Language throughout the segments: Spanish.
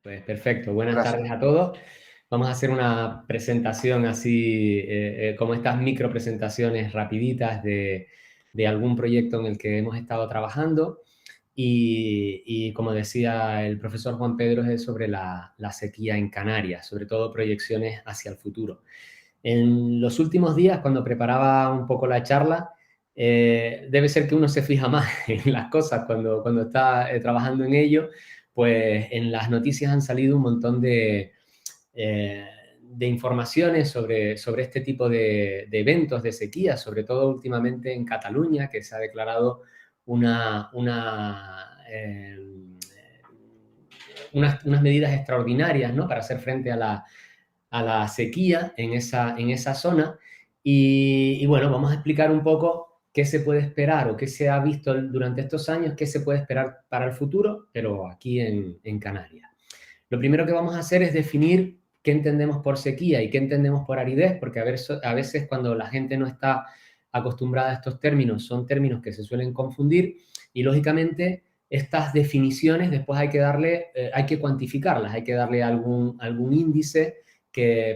Pues perfecto, buenas Gracias. tardes a todos. Vamos a hacer una presentación así, como estas micro presentaciones rapiditas de algún proyecto en el que hemos estado trabajando. Y como decía el profesor Juan Pedro, es sobre la sequía en Canarias, sobre todo proyecciones hacia el futuro. En los últimos días, cuando preparaba un poco la charla, debe ser que uno se fija más en las cosas cuando está trabajando en ello, pues en las noticias han salido un montón eh, de informaciones sobre este tipo de eventos de sequía, sobre todo últimamente en Cataluña, que se ha declarado unas medidas extraordinarias, ¿no?, para hacer frente a la sequía en esa zona. Y bueno, vamos a explicar un poco qué se puede esperar o qué se ha visto durante estos años, qué se puede esperar para el futuro, pero aquí en Canarias. Lo primero que vamos a hacer es definir qué entendemos por sequía y qué entendemos por aridez, porque a veces cuando la gente no está acostumbrada a estos términos, son términos que se suelen confundir y lógicamente estas definiciones después hay que cuantificarlas, hay que darle algún índice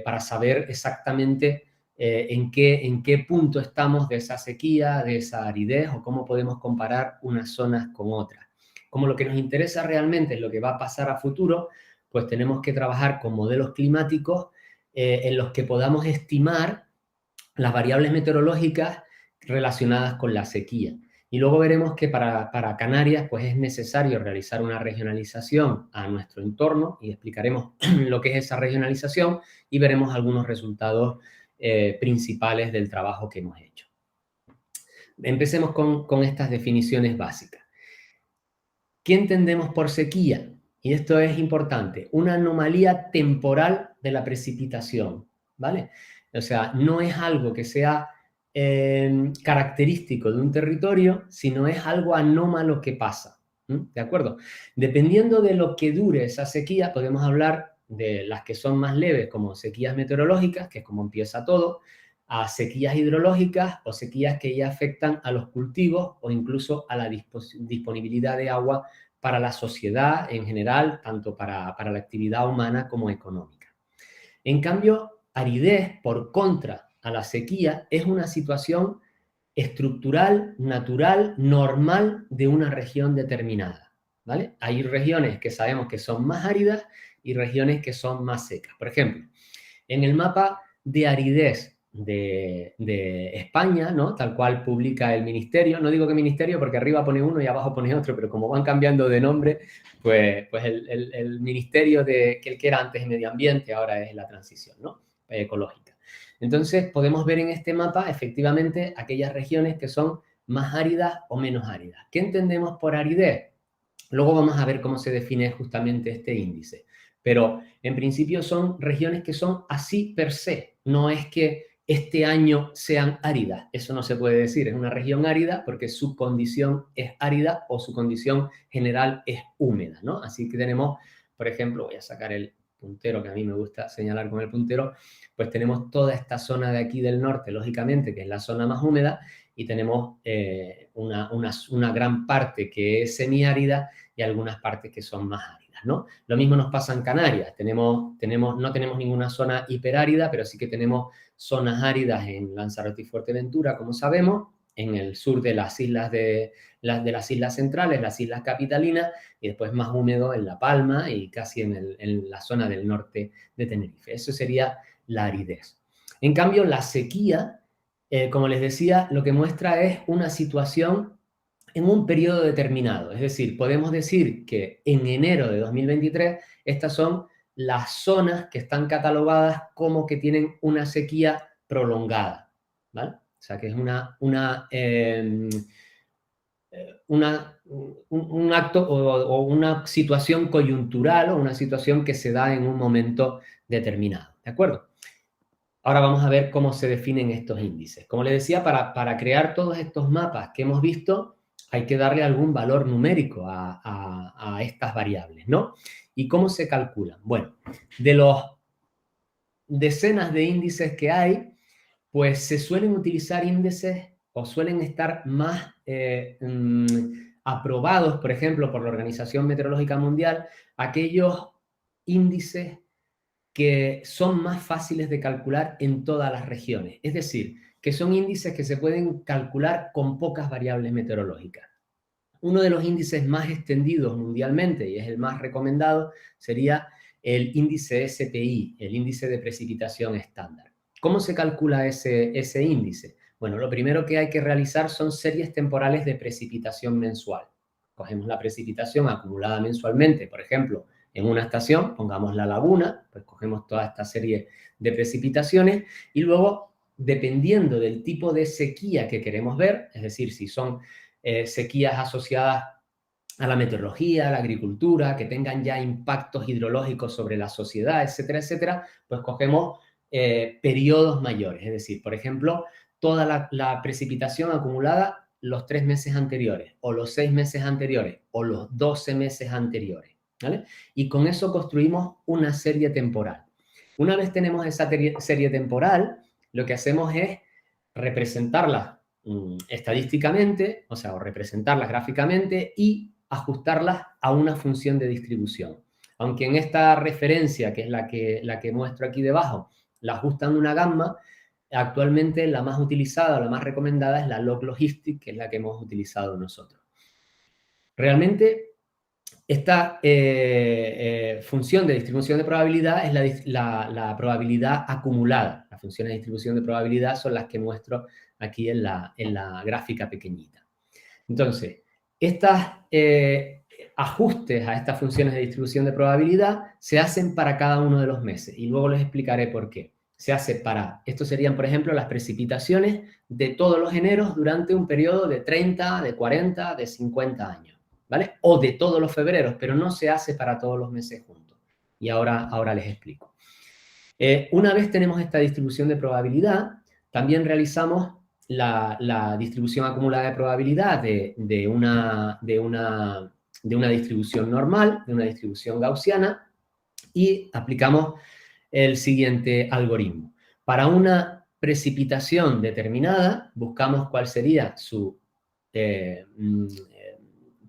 para saber exactamente en qué punto estamos de esa sequía, de esa aridez o cómo podemos comparar unas zonas con otras. Como lo que nos interesa realmente es lo que va a pasar a futuro, pues tenemos que trabajar con modelos climáticos en los que podamos estimar las variables meteorológicas relacionadas con la sequía. Y luego veremos que para Canarias pues es necesario realizar una regionalización a nuestro entorno y explicaremos lo que es esa regionalización y veremos algunos resultados principales del trabajo que hemos hecho. Empecemos con estas definiciones básicas. ¿Qué entendemos por sequía? Y esto es importante, una anomalía temporal de la precipitación, ¿vale? O sea, no es algo que sea característico de un territorio, sino es algo anómalo que pasa, ¿de acuerdo? Dependiendo de lo que dure esa sequía, podemos hablar de las que son más leves, como sequías meteorológicas, que es como empieza todo, a sequías hidrológicas o sequías que ya afectan a los cultivos o incluso a la disponibilidad de agua para la sociedad en general, tanto para la actividad humana como económica. En cambio, aridez, por contra a la sequía, es una situación estructural, natural, normal de una región determinada, ¿vale? Hay regiones que sabemos que son más áridas y regiones que son más secas. Por ejemplo, en el mapa de aridez de España, ¿no?, tal cual publica el ministerio, no digo que ministerio porque arriba pone uno y abajo pone otro, pero como van cambiando de nombre, pues el ministerio que el que era antes de medio ambiente ahora es la transición, ¿no?, ecológica. Entonces podemos ver en este mapa efectivamente aquellas regiones que son más áridas o menos áridas. ¿Qué entendemos por aridez? Luego vamos a ver cómo se define justamente este índice. Pero en principio son regiones que son así per se. No es que este año sean áridas. Eso no se puede decir. Es una región árida porque su condición es árida o su condición general es húmeda, ¿no? Así que tenemos, por ejemplo, voy a sacar el puntero, que a mí me gusta señalar con el puntero, pues tenemos toda esta zona de aquí del norte, lógicamente, que es la zona más húmeda, y tenemos una gran parte que es semiárida y algunas partes que son más áridas, ¿no? Lo mismo nos pasa en Canarias. No tenemos ninguna zona hiperárida, pero sí que tenemos zonas áridas en Lanzarote y Fuerteventura, como sabemos, en el sur de las islas las islas centrales, las islas capitalinas, y después más húmedo en La Palma y casi en la zona del norte de Tenerife. Eso sería la aridez. En cambio, la sequía, como les decía, lo que muestra es una situación en un periodo determinado. Es decir, podemos decir que en enero de 2023 estas son las zonas que están catalogadas como que tienen una sequía prolongada, ¿vale? O sea, que es un acto o una situación coyuntural o una situación que se da en un momento determinado, ¿de acuerdo? Ahora vamos a ver cómo se definen estos índices. Como les decía, para crear todos estos mapas que hemos visto, hay que darle algún valor numérico a estas variables, ¿no? ¿Y cómo se calculan? Bueno, de los decenas de índices que hay, pues se suelen utilizar índices o suelen estar más aprobados, por ejemplo, por la Organización Meteorológica Mundial, aquellos índices que son más fáciles de calcular en todas las regiones. Es decir, que son índices que se pueden calcular con pocas variables meteorológicas. Uno de los índices más extendidos mundialmente, y es el más recomendado, sería el índice SPI, el índice de precipitación estándar. ¿Cómo se calcula ese índice? Bueno, lo primero que hay que realizar son series temporales de precipitación mensual. Cogemos la precipitación acumulada mensualmente, por ejemplo, en una estación, pongamos la laguna, pues cogemos toda esta serie de precipitaciones y luego, dependiendo del tipo de sequía que queremos ver, es decir, si son sequías asociadas a la meteorología, a la agricultura, que tengan ya impactos hidrológicos sobre la sociedad, etcétera, etcétera, pues cogemos periodos mayores. Es decir, por ejemplo, toda la precipitación acumulada los 3 meses anteriores, o los 6 meses anteriores, o los 12 meses anteriores, ¿vale? Y con eso construimos una serie temporal. Una vez tenemos esa serie temporal, lo que hacemos es representarla estadísticamente, o sea, o representarlas gráficamente y ajustarlas a una función de distribución. Aunque en esta referencia, que es la que muestro aquí debajo, la ajustan una gamma, actualmente la más utilizada, la más recomendada es la log logistic, que es la que hemos utilizado nosotros. Realmente, esta función de distribución de probabilidad es la probabilidad acumulada. Las funciones de distribución de probabilidad son las que muestro aquí en la gráfica pequeñita. Entonces, estos ajustes a estas funciones de distribución de probabilidad se hacen para cada uno de los meses y luego les explicaré por qué. Se hace para, estos serían, por ejemplo, las precipitaciones de todos los eneros durante un periodo de 30, de 40, de 50 años, ¿vale? O de todos los febreros, pero no se hace para todos los meses juntos. Y ahora les explico. Una vez tenemos esta distribución de probabilidad, también realizamos la distribución acumulada de probabilidad de una distribución normal, de una distribución gaussiana, y aplicamos el siguiente algoritmo. Para una precipitación determinada, buscamos cuál sería su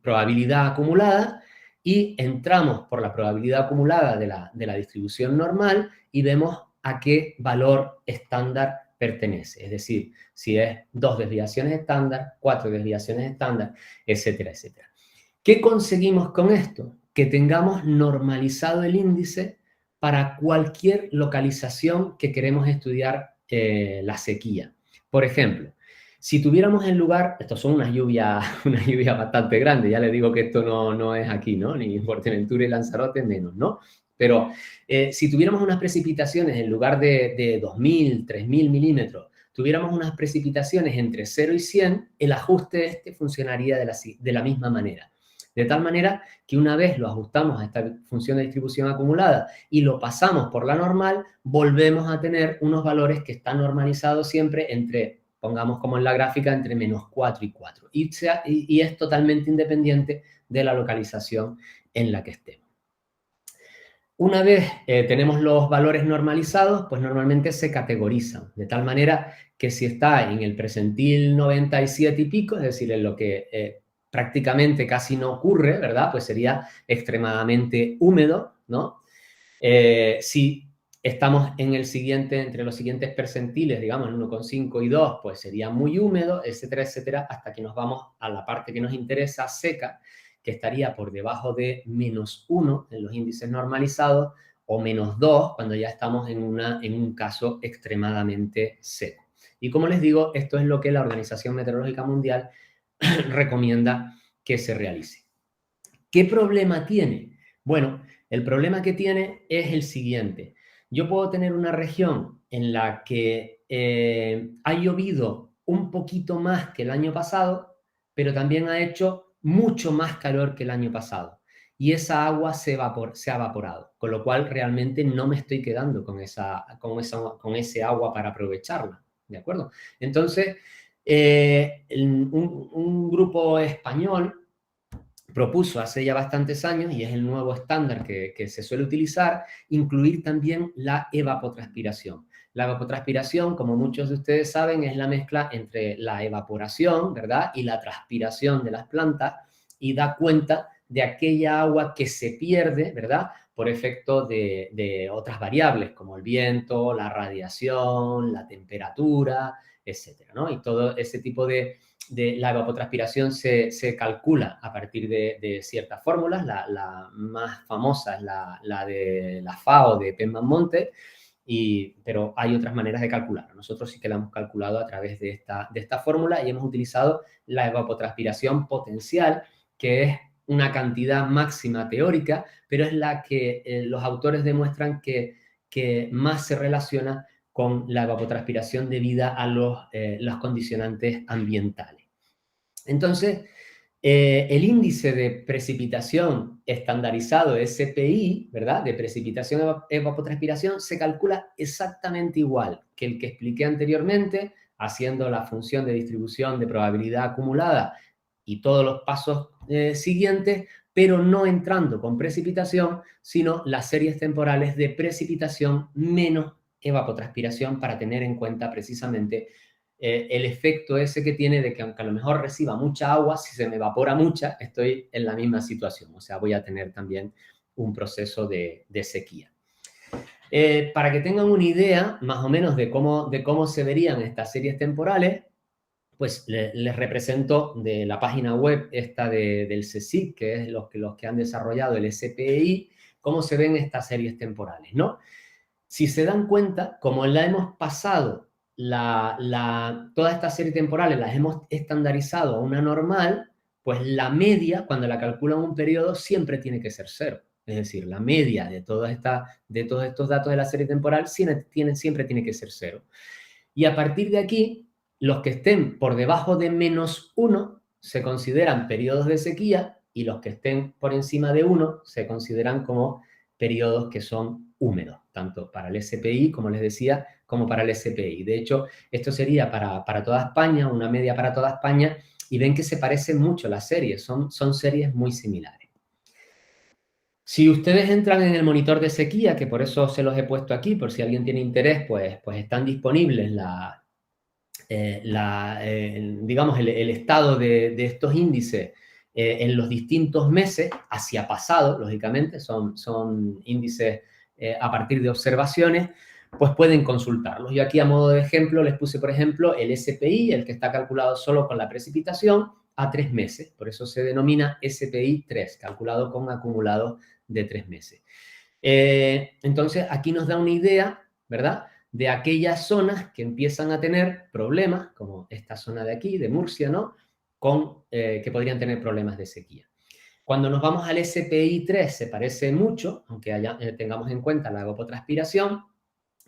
probabilidad acumulada y entramos por la probabilidad acumulada de la distribución normal y vemos a qué valor estándar pertenece. Es decir, si es 2 desviaciones estándar, 4 desviaciones estándar, etcétera, etcétera. ¿Qué conseguimos con esto? Que tengamos normalizado el índice para cualquier localización que queremos estudiar la sequía. Por ejemplo, si tuviéramos en lugar, estos son unas lluvias bastante grandes, ya les digo que esto no es aquí, ¿no? Ni en Fuerteventura y Lanzarote menos, ¿no? Pero si tuviéramos unas precipitaciones en lugar de 2.000, 3.000 milímetros, tuviéramos unas precipitaciones entre 0 y 100, el ajuste este funcionaría de la misma manera. De tal manera que una vez lo ajustamos a esta función de distribución acumulada y lo pasamos por la normal, volvemos a tener unos valores que están normalizados siempre entre, pongamos como en la gráfica, entre -4 y 4. Y es totalmente independiente de la localización en la que estemos. Una vez tenemos los valores normalizados, pues normalmente se categorizan, de tal manera que si está en el percentil 97 y pico, es decir, en lo que prácticamente casi no ocurre, ¿verdad? Pues sería extremadamente húmedo, ¿no? Si estamos en el siguiente, entre los siguientes percentiles, digamos, en 1,5 y 2, pues sería muy húmedo, etcétera, etcétera, hasta que nos vamos a la parte que nos interesa, seca, que estaría por debajo de -1 en los índices normalizados, o -2 cuando ya estamos en un caso extremadamente seco. Y como les digo, esto es lo que la Organización Meteorológica Mundial recomienda que se realice. ¿Qué problema tiene? Bueno, el problema que tiene es el siguiente. Yo puedo tener una región en la que ha llovido un poquito más que el año pasado, pero también ha hecho mucho más calor que el año pasado. Y esa agua se ha evaporado, con lo cual realmente no me estoy quedando con ese agua para aprovecharla, ¿de acuerdo? Entonces, un grupo español propuso hace ya bastantes años, y es el nuevo estándar que se suele utilizar, incluir también la evapotranspiración. La evapotranspiración, como muchos de ustedes saben, es la mezcla entre la evaporación, ¿verdad?, y la transpiración de las plantas, y da cuenta de aquella agua que se pierde, ¿verdad?, por efecto de otras variables como el viento, la radiación, la temperatura, etcétera, ¿no? Y todo ese tipo de la evapotranspiración se calcula a partir de ciertas fórmulas. La más famosa es la de la FAO de Penman-Monte, pero hay otras maneras de calcularlo. Nosotros sí que la hemos calculado a través de esta fórmula y hemos utilizado la evapotranspiración potencial, que es una cantidad máxima teórica, pero es la que los autores demuestran que más se relaciona con la evapotranspiración debida a los condicionantes ambientales. Entonces, el índice de precipitación estandarizado, SPI, ¿verdad? De precipitación evapotranspiración, se calcula exactamente igual que el que expliqué anteriormente, haciendo la función de distribución de probabilidad acumulada y todos los pasos siguientes, pero no entrando con precipitación, sino las series temporales de precipitación menos evapotranspiración para tener en cuenta precisamente el efecto ese que tiene de que aunque a lo mejor reciba mucha agua, si se me evapora mucha, estoy en la misma situación. O sea, voy a tener también un proceso de sequía. Para que tengan una idea más o menos de cómo se verían estas series temporales, pues les represento de la página web esta del CSIC, que es los que han desarrollado el SPI, cómo se ven estas series temporales, ¿no? Si se dan cuenta, como la hemos pasado todas estas series temporales las hemos estandarizado a una normal, pues la media, cuando la calculan un periodo, siempre tiene que ser cero. Es decir, la media de todos estos datos de la serie temporal siempre tiene que ser cero. Y a partir de aquí, los que estén por debajo de -1 se consideran periodos de sequía y los que estén por encima de 1 se consideran como periodos que son húmedos, tanto para el SPI, como les decía, como para el SPI. De hecho, esto sería para toda España, una media para toda España, y ven que se parecen mucho las series, son series muy similares. Si ustedes entran en el monitor de sequía, que por eso se los he puesto aquí, por si alguien tiene interés, pues están disponibles digamos, el estado de estos índices en los distintos meses, hacia pasado, lógicamente, son índices a partir de observaciones, pues pueden consultarlos. Yo aquí a modo de ejemplo les puse, por ejemplo, el SPI, el que está calculado solo con la precipitación, a 3 meses. Por eso se denomina SPI 3, calculado con acumulado de 3 meses. Entonces, aquí nos da una idea, ¿verdad?, de aquellas zonas que empiezan a tener problemas, como esta zona de aquí, de Murcia, ¿no?, que podrían tener problemas de sequía. Cuando nos vamos al SPI 3 se parece mucho, aunque tengamos en cuenta la evapotranspiración,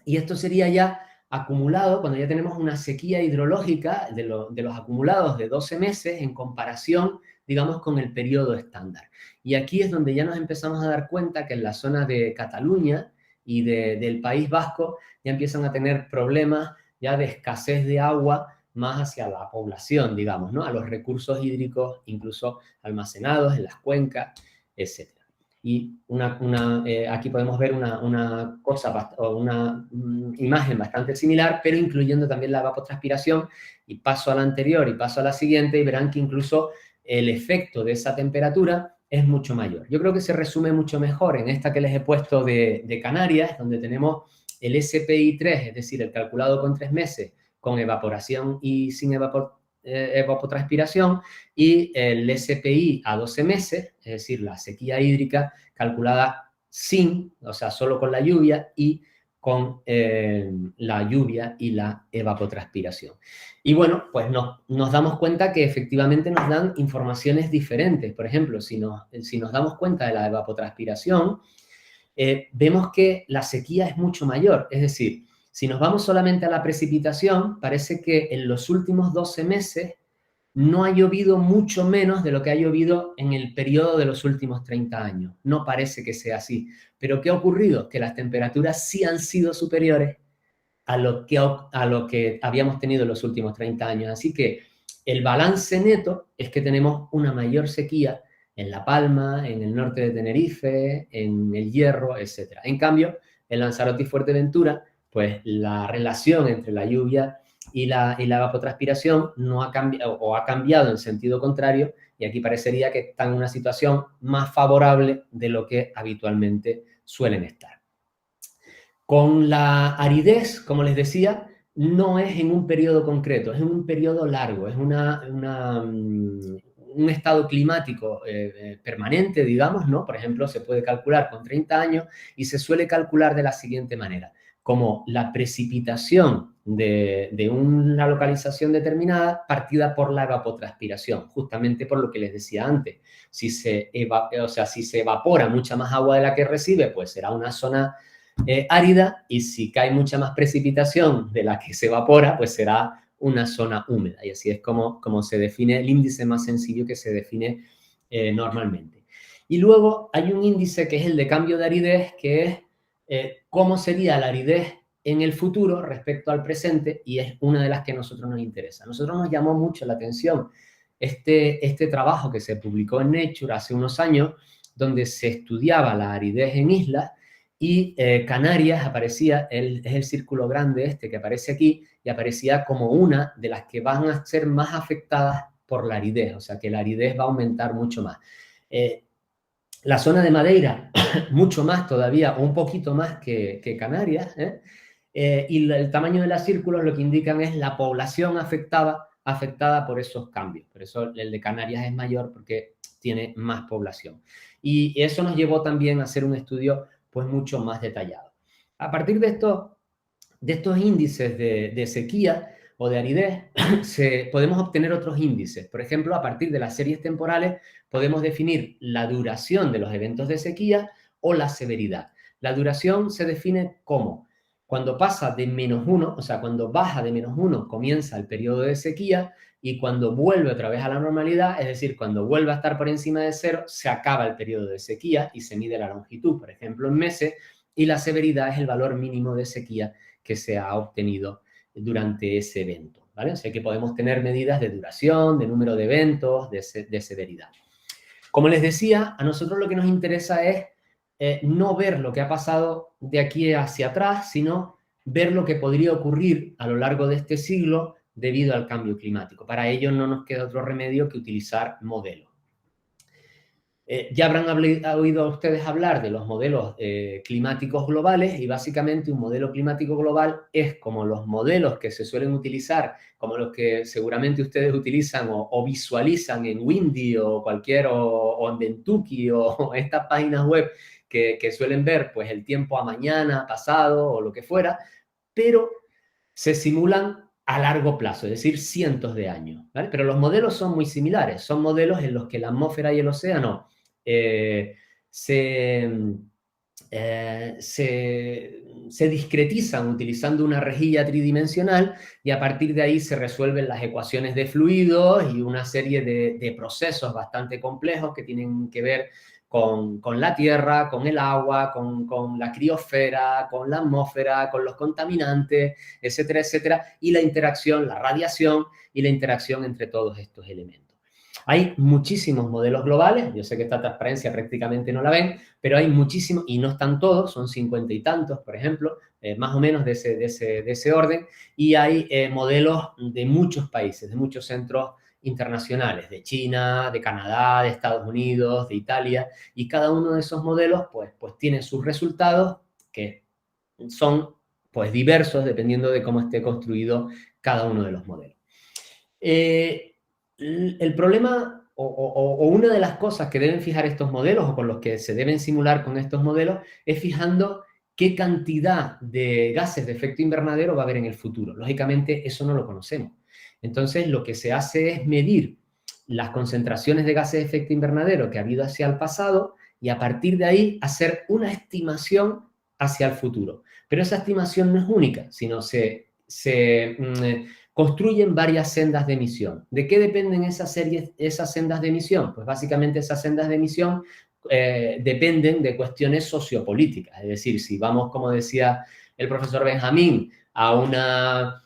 y esto sería ya acumulado cuando ya tenemos una sequía hidrológica de los acumulados de 12 meses en comparación, digamos, con el periodo estándar. Y aquí es donde ya nos empezamos a dar cuenta que en la zona de Cataluña y del País Vasco ya empiezan a tener problemas ya de escasez de agua más hacia la población, digamos, ¿no?, a los recursos hídricos, incluso almacenados en las cuencas, etc. Y aquí podemos ver una imagen bastante similar, pero incluyendo también la evapotranspiración, y paso a la anterior y paso a la siguiente, y verán que incluso el efecto de esa temperatura es mucho mayor. Yo creo que se resume mucho mejor en esta que les he puesto de Canarias, donde tenemos el SPI 3, es decir, el calculado con 3 meses, con evaporación y sin evapotranspiración, y el SPI a 12 meses, es decir, la sequía hídrica calculada sin, o sea, solo con la lluvia y con la lluvia y la evapotranspiración. Y bueno, pues nos damos cuenta que efectivamente nos dan informaciones diferentes. Por ejemplo, si nos damos cuenta de la evapotranspiración, vemos que la sequía es mucho mayor. Es decir, si nos vamos solamente a la precipitación, parece que en los últimos 12 meses no ha llovido mucho menos de lo que ha llovido en el periodo de los últimos 30 años. No parece que sea así. Pero ¿qué ha ocurrido? Que las temperaturas sí han sido superiores a lo que habíamos tenido en los últimos 30 años. Así que el balance neto es que tenemos una mayor sequía en La Palma, en el norte de Tenerife, en El Hierro, etc. En cambio, en Lanzarote y Fuerteventura, pues la relación entre la lluvia y la evapotranspiración no ha cambiado, o ha cambiado en sentido contrario, y aquí parecería que están en una situación más favorable de lo que habitualmente suelen estar. Con la aridez, como les decía, no es en un periodo concreto, es en un periodo largo, es un estado climático permanente, digamos, ¿no? Por ejemplo, se puede calcular con 30 años y se suele calcular de la siguiente manera, como la precipitación de una localización determinada partida por la evapotranspiración, justamente por lo que les decía antes. Si se evapora mucha más agua de la que recibe, pues será una zona árida, y si cae mucha más precipitación de la que se evapora, pues será una zona húmeda. Y así es como se define el índice más sencillo que se define normalmente. Y luego hay un índice que es el de cambio de aridez, que es cómo sería la aridez en el futuro respecto al presente, y es una de las que a nosotros nos interesa. A nosotros nos llamó mucho la atención este trabajo que se publicó en Nature hace unos años, donde se estudiaba la aridez en islas, y Canarias aparecía, es el círculo grande este que aparece aquí, y aparecía como una de las que van a ser más afectadas por la aridez, o sea que la aridez va a aumentar mucho más. La zona de Madeira, mucho más todavía, o un poquito más que Canarias, y el tamaño de los círculos lo que indican es la población afectada por esos cambios. Por eso el de Canarias es mayor, porque tiene más población. Y eso nos llevó también a hacer un estudio pues mucho más detallado. A partir de estos índices de sequía o de aridez, podemos obtener otros índices. Por ejemplo, a partir de las series temporales podemos definir la duración de los eventos de sequía o la severidad. La duración se define como cuando pasa de -1, o sea, cuando baja de -1 comienza el periodo de sequía, y cuando vuelve otra vez a la normalidad, es decir, cuando vuelve a estar por encima de 0, se acaba el periodo de sequía y se mide la longitud, por ejemplo, en meses, y la severidad es el valor mínimo de sequía que se ha obtenido durante ese evento, ¿vale? O sea que podemos tener medidas de duración, de número de eventos, de severidad. Como les decía, a nosotros lo que nos interesa es no ver lo que ha pasado de aquí hacia atrás, sino ver lo que podría ocurrir a lo largo de este siglo debido al cambio climático. Para ello no nos queda otro remedio que utilizar modelos. Ya habrán oído ustedes hablar de los modelos climáticos globales, y básicamente un modelo climático global es como los modelos que se suelen utilizar, como los que seguramente ustedes utilizan o visualizan en Windy o en Ventuki o estas páginas web que suelen ver pues el tiempo a mañana, pasado o lo que fuera, pero se simulan a largo plazo, es decir, cientos de años, ¿vale? Pero los modelos son muy similares, son modelos en los que la atmósfera y el océano se discretizan utilizando una rejilla tridimensional, y a partir de ahí se resuelven las ecuaciones de fluidos y una serie de procesos bastante complejos que tienen que ver con la tierra, con el agua, con la criosfera, con la atmósfera, con los contaminantes, etcétera, etcétera, y la interacción, la radiación y la interacción entre todos estos elementos. Hay muchísimos modelos globales, yo sé que esta transparencia prácticamente no la ven, pero hay muchísimos, y no están todos, son 50 y tantos, por ejemplo, más o menos de ese orden, y hay modelos de muchos países, de muchos centros internacionales, de China, de Canadá, de Estados Unidos, de Italia, y cada uno de esos modelos pues tiene sus resultados que son pues diversos dependiendo de cómo esté construido cada uno de los modelos. El problema o una de las cosas que deben fijar estos modelos, o con los que se deben simular con estos modelos, es fijando qué cantidad de gases de efecto invernadero va a haber en el futuro. Lógicamente, eso no lo conocemos. Entonces, lo que se hace es medir las concentraciones de gases de efecto invernadero que ha habido hacia el pasado, y a partir de ahí hacer una estimación hacia el futuro. Pero esa estimación no es única, sino construyen varias sendas de emisión. ¿De qué dependen esas sendas de emisión? Pues básicamente esas sendas de emisión dependen de cuestiones sociopolíticas. Es decir, si vamos, como decía el profesor Benjamín, a una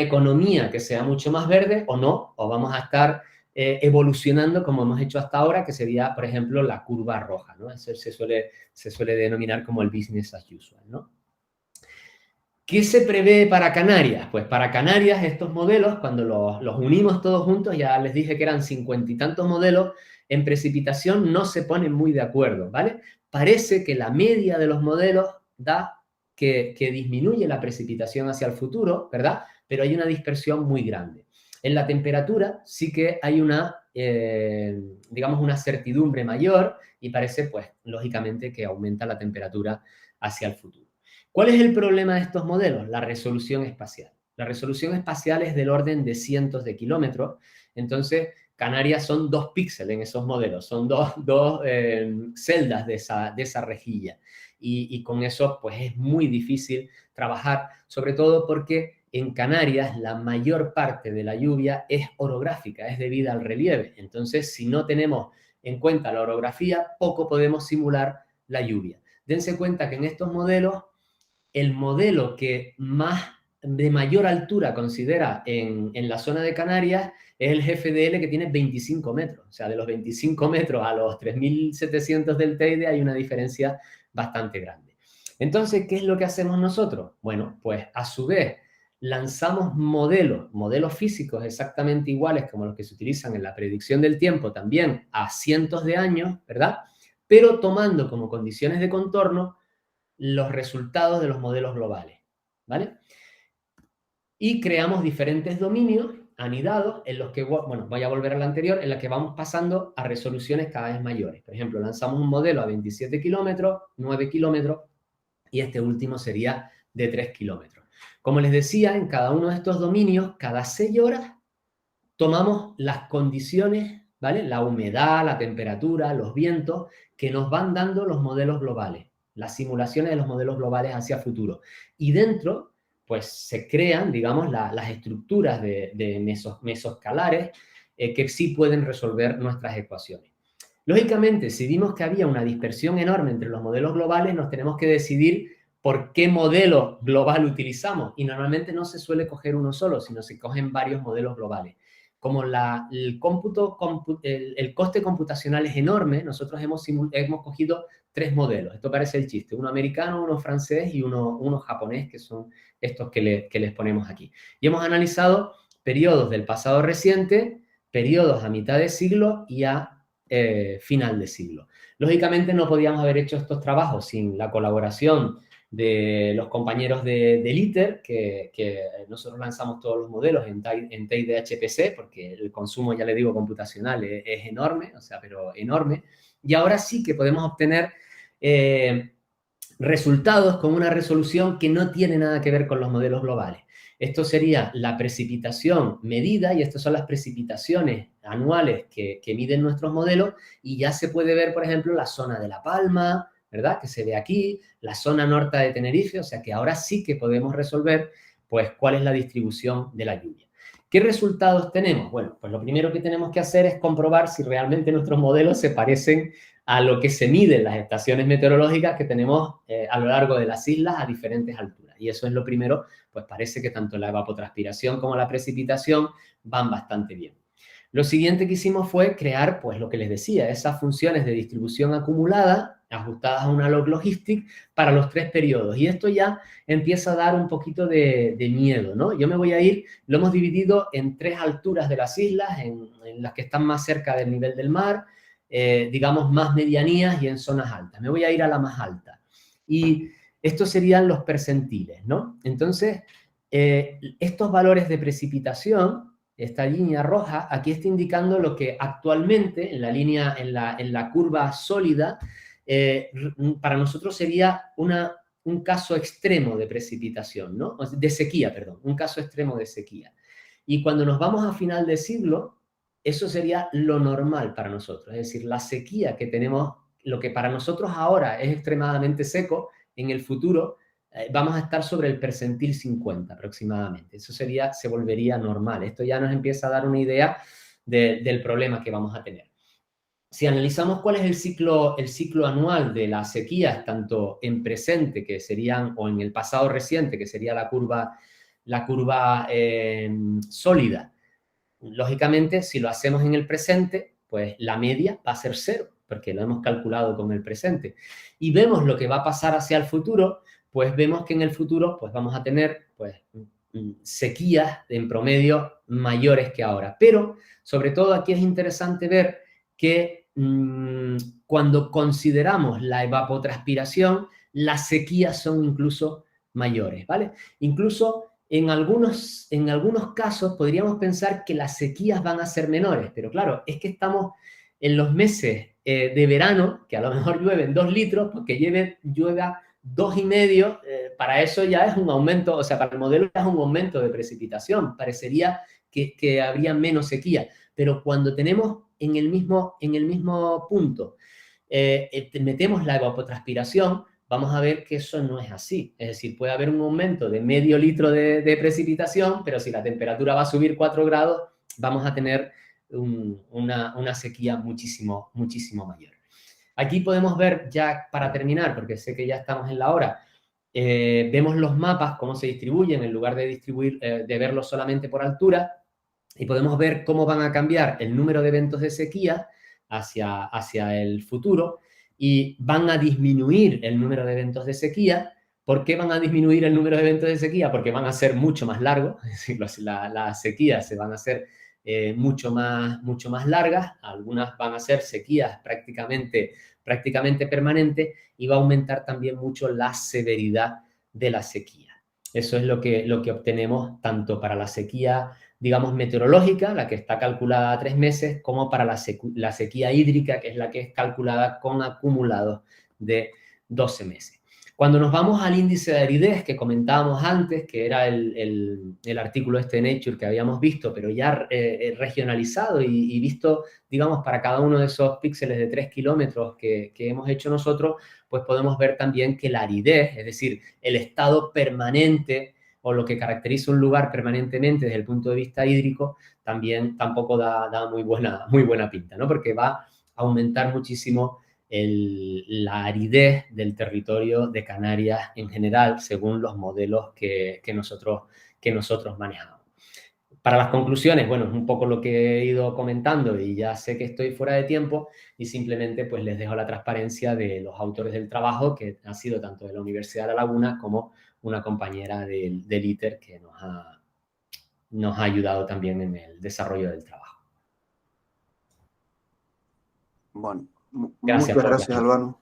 economía que sea mucho más verde o no, o vamos a estar evolucionando como hemos hecho hasta ahora, que sería, por ejemplo, la curva roja, ¿no? Eso se suele denominar como el business as usual, ¿no? ¿Qué se prevé para Canarias? Pues para Canarias estos modelos, cuando los unimos todos juntos, ya les dije que eran 50 y tantos modelos, en precipitación no se ponen muy de acuerdo, ¿vale? parece que la media de los modelos da que disminuye la precipitación hacia el futuro, ¿verdad? Pero hay una dispersión muy grande. En la temperatura sí que hay una, digamos, una certidumbre mayor y parece, pues, lógicamente que aumenta la temperatura hacia el futuro. ¿Cuál es el problema de estos modelos? La resolución espacial. La resolución espacial es del orden de cientos de kilómetros, entonces Canarias son 2 píxeles en esos modelos, son dos celdas de esa rejilla. Y con eso, pues es muy difícil trabajar, sobre todo porque en Canarias la mayor parte de la lluvia es orográfica, es debida al relieve. Entonces, si no tenemos en cuenta la orografía, poco podemos simular la lluvia. Dense cuenta que en estos modelos, el modelo que de mayor altura considera en la zona de Canarias es el GFDL, que tiene 25 metros. O sea, de los 25 metros a los 3.700 del Teide hay una diferencia bastante grande. Entonces, ¿qué es lo que hacemos nosotros? Bueno, pues a su vez lanzamos modelos físicos exactamente iguales como los que se utilizan en la predicción del tiempo también a cientos de años, ¿verdad? Pero tomando como condiciones de contorno los resultados de los modelos globales, ¿vale? Y creamos diferentes dominios anidados en los que, bueno, voy a volver al anterior, en los que vamos pasando a resoluciones cada vez mayores. Por ejemplo, lanzamos un modelo a 27 kilómetros, 9 kilómetros, y este último sería de 3 kilómetros. Como les decía, en cada uno de estos dominios, cada 6 horas, tomamos las condiciones, ¿vale? La humedad, la temperatura, los vientos, que nos van dando los modelos globales, las simulaciones de los modelos globales hacia futuro. Y dentro, pues se crean, digamos, las estructuras de mesoscalares que sí pueden resolver nuestras ecuaciones. Lógicamente, si vimos que había una dispersión enorme entre los modelos globales, nos tenemos que decidir por qué modelo global utilizamos. Y normalmente no se suele coger uno solo, sino se cogen varios modelos globales. Como el coste computacional es enorme, nosotros hemos cogido 3 modelos. Esto parece el chiste: uno americano, uno francés y uno japonés, que son estos que les ponemos aquí. Y hemos analizado periodos del pasado reciente, periodos a mitad de siglo y a final de siglo. Lógicamente no podíamos haber hecho estos trabajos sin la colaboración de los compañeros del ITER, que nosotros lanzamos todos los modelos en Teide HPC, porque el consumo, ya le digo, computacional es enorme, o sea, pero enorme. Y ahora sí que podemos obtener resultados con una resolución que no tiene nada que ver con los modelos globales. Esto sería la precipitación medida, y estas son las precipitaciones anuales que miden nuestros modelos, y ya se puede ver, por ejemplo, la zona de La Palma, ¿verdad? Que se ve aquí, la zona norte de Tenerife, o sea que ahora sí que podemos resolver, pues, cuál es la distribución de la lluvia. ¿Qué resultados tenemos? Bueno, pues lo primero que tenemos que hacer es comprobar si realmente nuestros modelos se parecen a lo que se mide en las estaciones meteorológicas que tenemos a lo largo de las islas a diferentes alturas. Y eso es lo primero, pues parece que tanto la evapotranspiración como la precipitación van bastante bien. Lo siguiente que hicimos fue crear, pues lo que les decía, esas funciones de distribución acumulada ajustadas a una log-logistic para los 3 periodos. Y esto ya empieza a dar un poquito de miedo, ¿no? Yo me voy a ir, lo hemos dividido en 3 alturas de las islas, en las que están más cerca del nivel del mar, digamos, más medianías, y en zonas altas. Me voy a ir a la más alta. Y estos serían los percentiles, ¿no? Entonces, estos valores de precipitación, esta línea roja, aquí está indicando lo que actualmente en la línea, en la curva sólida, para nosotros sería un caso extremo de precipitación, ¿no? De sequía, perdón, un caso extremo de sequía. Y cuando nos vamos a final de siglo, eso sería lo normal para nosotros. Es decir, la sequía que tenemos, lo que para nosotros ahora es extremadamente seco, en el futuro vamos a estar sobre el percentil 50 aproximadamente. Eso se volvería normal. Esto ya nos empieza a dar una idea del problema que vamos a tener. Si analizamos cuál es el ciclo anual de las sequías, tanto en presente, que serían, o en el pasado reciente, que sería la curva sólida, lógicamente, si lo hacemos en el presente, pues la media va a ser 0, porque lo hemos calculado con el presente. Y vemos lo que va a pasar hacia el futuro, pues vemos que en el futuro pues vamos a tener pues sequías en promedio mayores que ahora. Pero, sobre todo, aquí es interesante ver que cuando consideramos la evapotranspiración, las sequías son incluso mayores, ¿vale? Incluso en algunos casos podríamos pensar que las sequías van a ser menores, pero claro, es que estamos en los meses de verano, que a lo mejor llueven 2 litros, porque llueva 2,5, para eso ya es un aumento, o sea, para el modelo ya es un aumento de precipitación, parecería que habría menos sequía, pero cuando tenemos en el mismo punto, metemos la evapotranspiración, vamos a ver que eso no es así. Es decir, puede haber un aumento de medio litro de precipitación, pero si la temperatura va a subir 4 grados, vamos a tener una sequía muchísimo, muchísimo mayor. Aquí podemos ver, ya para terminar, porque sé que ya estamos en la hora, vemos los mapas, cómo se distribuyen, en lugar de verlos solamente por altura, y podemos ver cómo van a cambiar el número de eventos de sequía hacia el futuro, y van a disminuir el número de eventos de sequía. ¿Por qué van a disminuir el número de eventos de sequía? Porque van a ser mucho más largos, es decir, las sequías se van a hacer mucho más largas, algunas van a ser sequías prácticamente permanentes, y va a aumentar también mucho la severidad de la sequía. Eso es lo que obtenemos tanto para la sequía, digamos, meteorológica, la que está calculada a 3 meses, como para la sequía hídrica, que es la que es calculada con acumulados de 12 meses. Cuando nos vamos al índice de aridez que comentábamos antes, que era el artículo este de Nature que habíamos visto, pero ya regionalizado y visto, digamos, para cada uno de esos píxeles de 3 kilómetros que hemos hecho nosotros, pues podemos ver también que la aridez, es decir, el estado permanente o lo que caracteriza un lugar permanentemente desde el punto de vista hídrico, tampoco da muy buena pinta, ¿no? Porque va a aumentar muchísimo la aridez del territorio de Canarias en general, según los modelos que nosotros manejamos. Para las conclusiones, bueno, es un poco lo que he ido comentando y ya sé que estoy fuera de tiempo, y simplemente pues les dejo la transparencia de los autores del trabajo, que ha sido tanto de la Universidad de La Laguna como una compañera del ITER que nos ha ayudado también en el desarrollo del trabajo. Bueno, Gracias muchas por la gracias, atención. Albano.